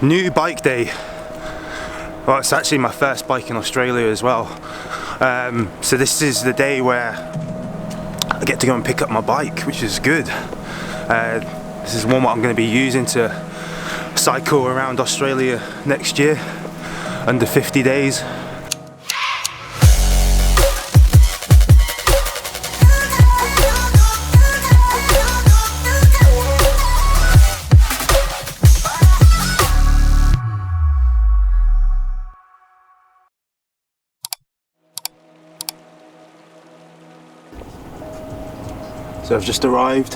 New bike day. Well, it's actually my first bike in Australia as well. So this is the day where I get to go and pick up my bike, which is good. This is one what I'm going to be using to cycle around Australia next year, under 50 days. So I've just arrived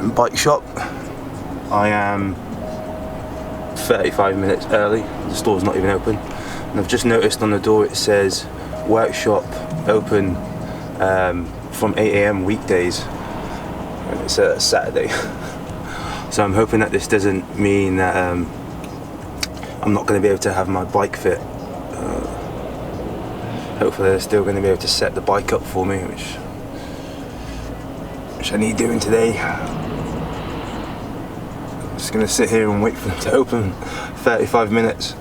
in the bike shop. I am 35 minutes early, the store's not even open. And I've just noticed on the door it says workshop open from 8 AM weekdays. And it's a Saturday. So I'm hoping that this doesn't mean that I'm not going to be able to have my bike fit. Hopefully they're still going to be able to set the bike up for me, which I need doing today. I'm just going to sit here and wait for them to open. 35 minutes.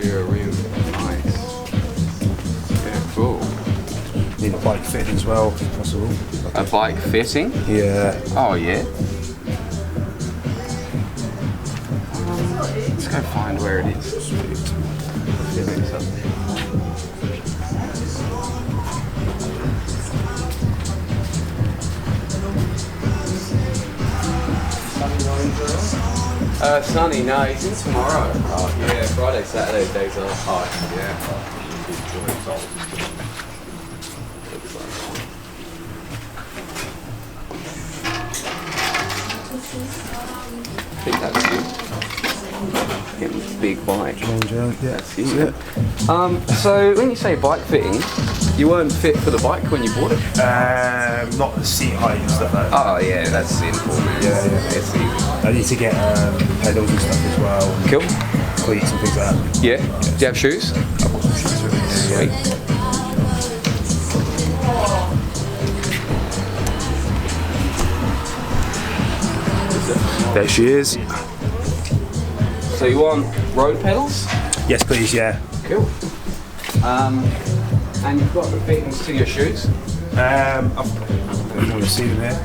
Really nice. Yeah, cool. Need a bike fitting as well, if possible. A bike fitting? Yeah. Oh yeah. Let's go find where it is. Sunny, no, he's in tomorrow. Oh, yeah, Friday, Saturday, days off. Oh, yeah. I think that's you. Getting this big bike. Yeah, That's you. So when you say bike fitting, you weren't fit for the bike when you bought it? not the seat height and stuff like that. Oh yeah, that's simple, man. Yeah. It's easy. I need to get pedals and stuff as well. Cool. Cleats and things like that. Yeah. Do you have shoes? Sweet. There she is. So you want road pedals? Yes, please. Yeah. Cool. And you've got the fittings to your shoes? I don't want to see them here.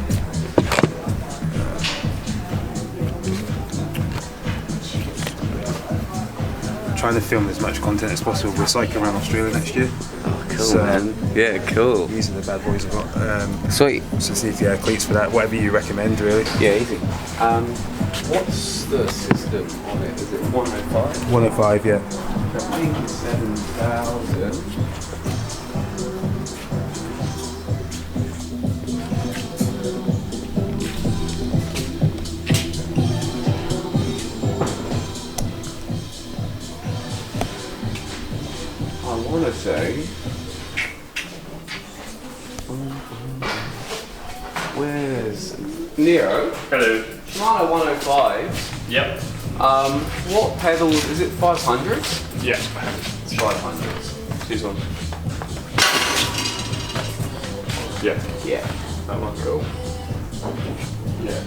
I'm trying to film as much content as possible. We're cycling around Australia next year. Oh, cool, So, man. Yeah, cool. These are the bad boys I've got. Sweet. So see if you have cleats for that. Whatever you recommend, really. Yeah, easy. What's the system on it? Is it 105? 105, yeah. I think it's 7,000. I want to say, where's Nero? Hello. Shimano 105. Yep. What pedal is it? 500? Yeah. It's 500s. This one. Yeah. Yeah. That one. Cool. Yeah.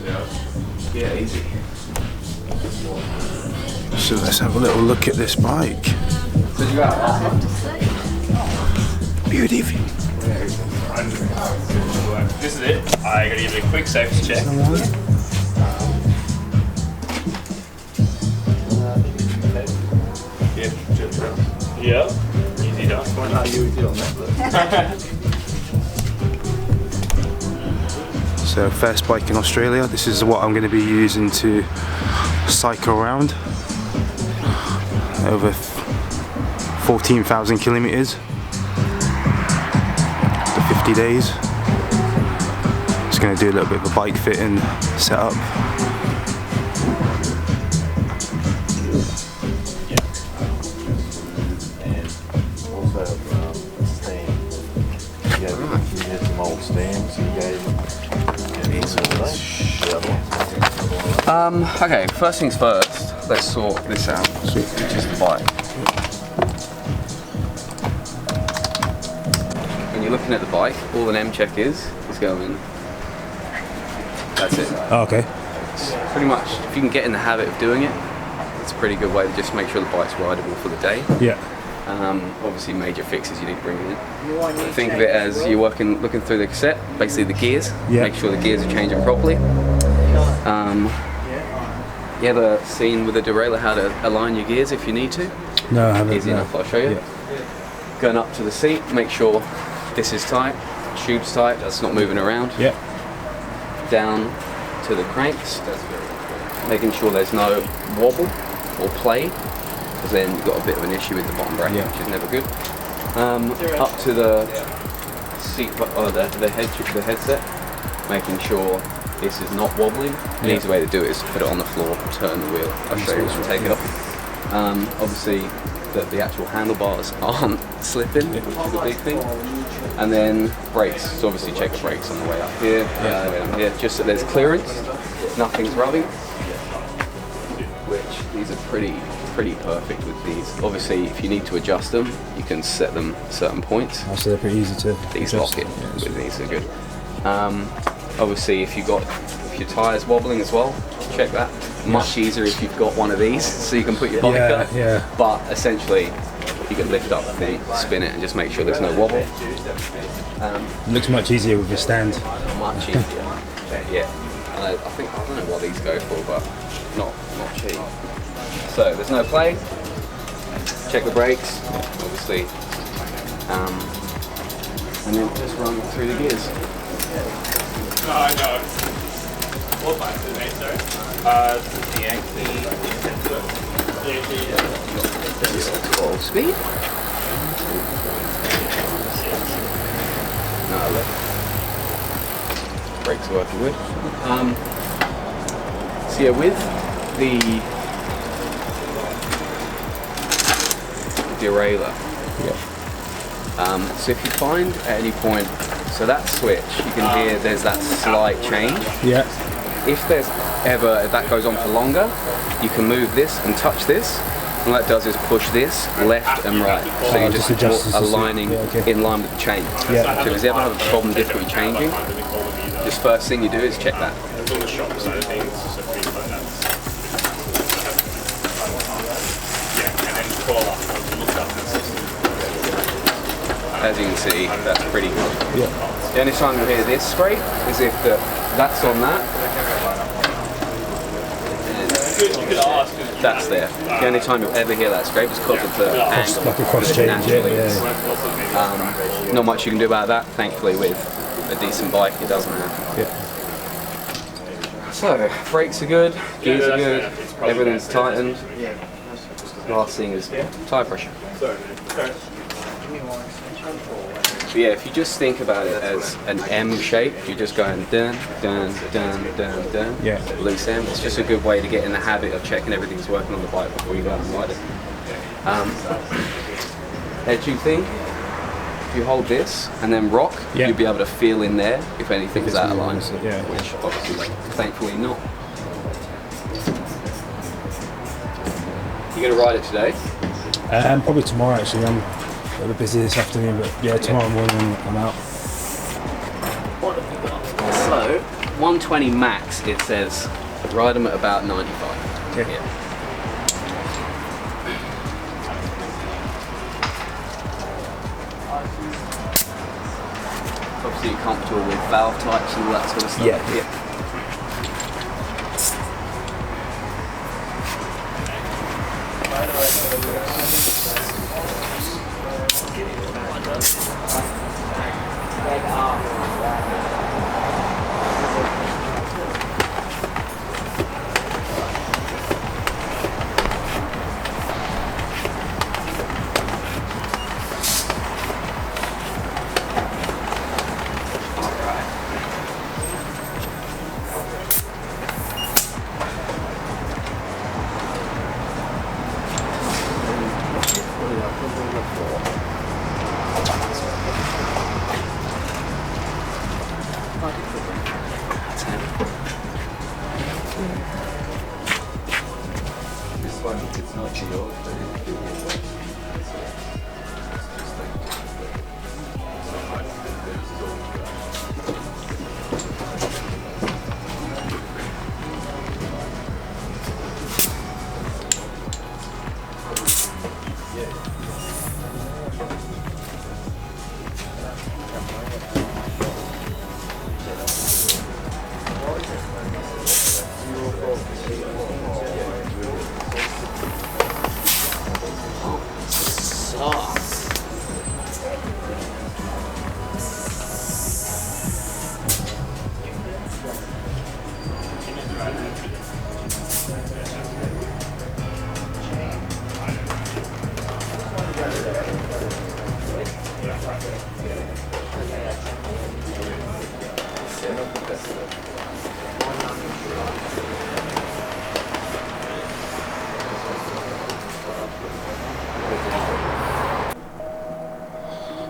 Yeah, easy. So let's have a little look at this bike. So you got last one? Beautiful. This is it. I gotta give it a quick safety check. Yeah. Easy done. So first bike in Australia. This is what I'm going to be using to cycle around over 14,000 kilometers for 50 days. Just going to do a little bit of a bike fitting setup. Okay, first things first, let's sort this out, which is the bike. When you're looking at the bike, all an M check is going That's it. Oh, okay. Pretty much, if you can get in the habit of doing it, it's a pretty good way to just make sure the bike's rideable for the day. Yeah. Obviously, major fixes you need to bring in. Think of it as you're looking through the cassette, basically the gears. Yeah. Make sure the gears are changing properly. You ever seen with a derailleur how to align your gears if you need to? No, I haven't. Easy enough, I'll show you. Yeah. Going up to the seat, make sure this is tight, tube's tight, that's not moving around. Yeah. Down to the cranks, making sure there's no wobble or play, because then you've got a bit of an issue with the bottom bracket, which is never good. Up to the seat, the headset, making sure this is not wobbling. An easy way to do it is to put it on the floor, turn the wheel. I'll show you and take it off. Obviously, that the actual handlebars aren't slipping, which is a big thing. And then brakes. So obviously check the brakes on the way up here, down here, just so there's clearance, nothing's rubbing. Which these are pretty perfect with these. Obviously, if you need to adjust them, you can set them at certain points. Oh, so they're pretty easy to These adjust. lock it. With these are good. Obviously, if your tyres wobbling as well, check that. Much easier if you've got one of these, so you can put your bike up. Yeah. But essentially, you can lift up the thing, spin it, and just make sure there's no wobble. It looks much easier with your stand. Much easier. Yeah. I don't know what these go for, but not cheap. So there's no play. Check the brakes, obviously, and then just run through the gears. No. What bike is it, mate, sorry? The Yankee. 12 speed. No, brakes are working good. So yeah, with the derailleur. So if you find at any point, so that switch, you can hear there's that slight change. Yeah. If that goes on for longer, you can move this and touch this. And what that does is push this left and right. So you're just aligning in line with the chain. Yeah. So if you ever have a problem difficulty changing, just first thing you do is check that. It's on the shop side of things, so things like that. Yeah, and then call up, look up the system. As you can see, that's pretty good. Yeah. The only time you hear this scrape is if that's on that. You could ask. That's there. The only time you'll ever hear that scrape is because of the angle. Like a cross change. Yeah. Not much you can do about that. Thankfully, with a decent bike, it doesn't happen. Yeah. So, brakes are good, gears are good, everything's tightened. Last thing is tyre pressure. But yeah, if you just think about it as an M shape, you're just going down, down, down, down, down. Yeah. Loose M. It's just a good way to get in the habit of checking everything's working on the bike before you go out and ride it. Edging thing, if you hold this and then rock, you'll be able to feel in there if anything's out of line, which obviously, thankfully not. You gonna ride it today? Probably tomorrow actually. I'm a bit busy this afternoon, but yeah, tomorrow morning I'm out. So, 120 max, it says, ride them at about 95. Yeah. Obviously you're comfortable with valve types and all that sort of stuff. Yeah. It's not yours, but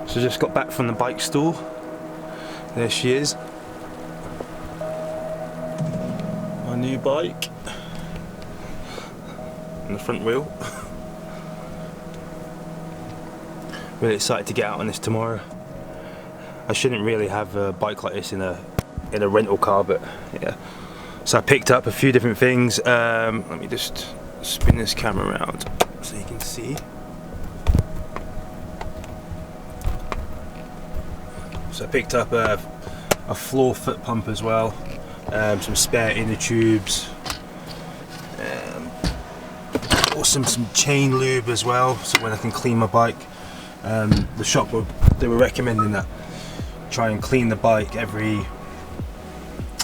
So just got back from the bike store. There she is. My new bike. And the front wheel. Really excited to get out on this tomorrow. I shouldn't really have a bike like this in a rental car, but yeah. So I picked up a few different things. Let me just spin this camera around so you can see. So I picked up a floor foot pump as well, some spare inner tubes, some chain lube as well, so when I can clean my bike. The shop they were recommending that try and clean the bike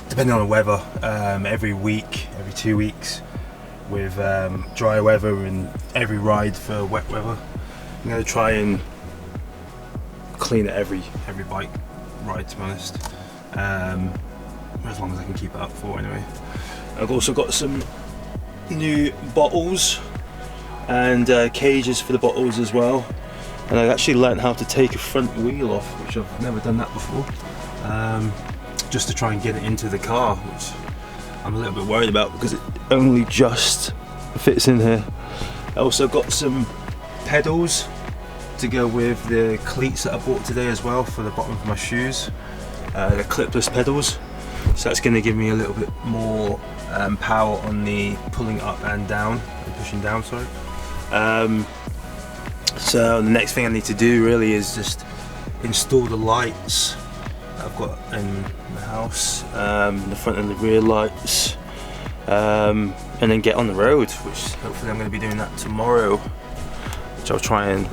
depending on the weather, every week, every 2 weeks, with dry weather and every ride for wet weather. I'm going to try and clean it every bike ride, to be honest, as long as I can keep it up for anyway. I've also got some new bottles and cages for the bottles as well, and I actually learned how to take a front wheel off, which I've never done that before, just to try and get it into the car, which I'm a little bit worried about because it only just fits in here. I also got some pedals to go with the cleats that I bought today as well for the bottom of my shoes. The clipless pedals, so that's going to give me a little bit more power on the pulling up and down, and pushing down, sorry. So the next thing I need to do really is just install the lights that I've got in the house, the front and the rear lights, and then get on the road, which hopefully I'm going to be doing that tomorrow, which I'll try and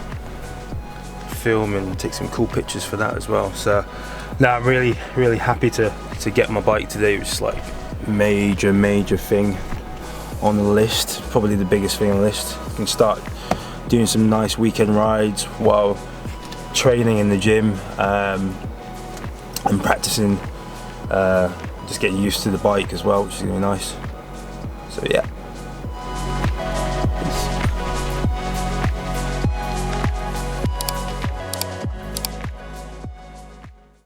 film and take some cool pictures for that as well. So now I'm really happy to get my bike today, which is like major thing on the list, probably the biggest thing on the list. I can start doing some nice weekend rides while training in the gym, and practicing, just getting used to the bike as well, which is going to be nice. So yeah.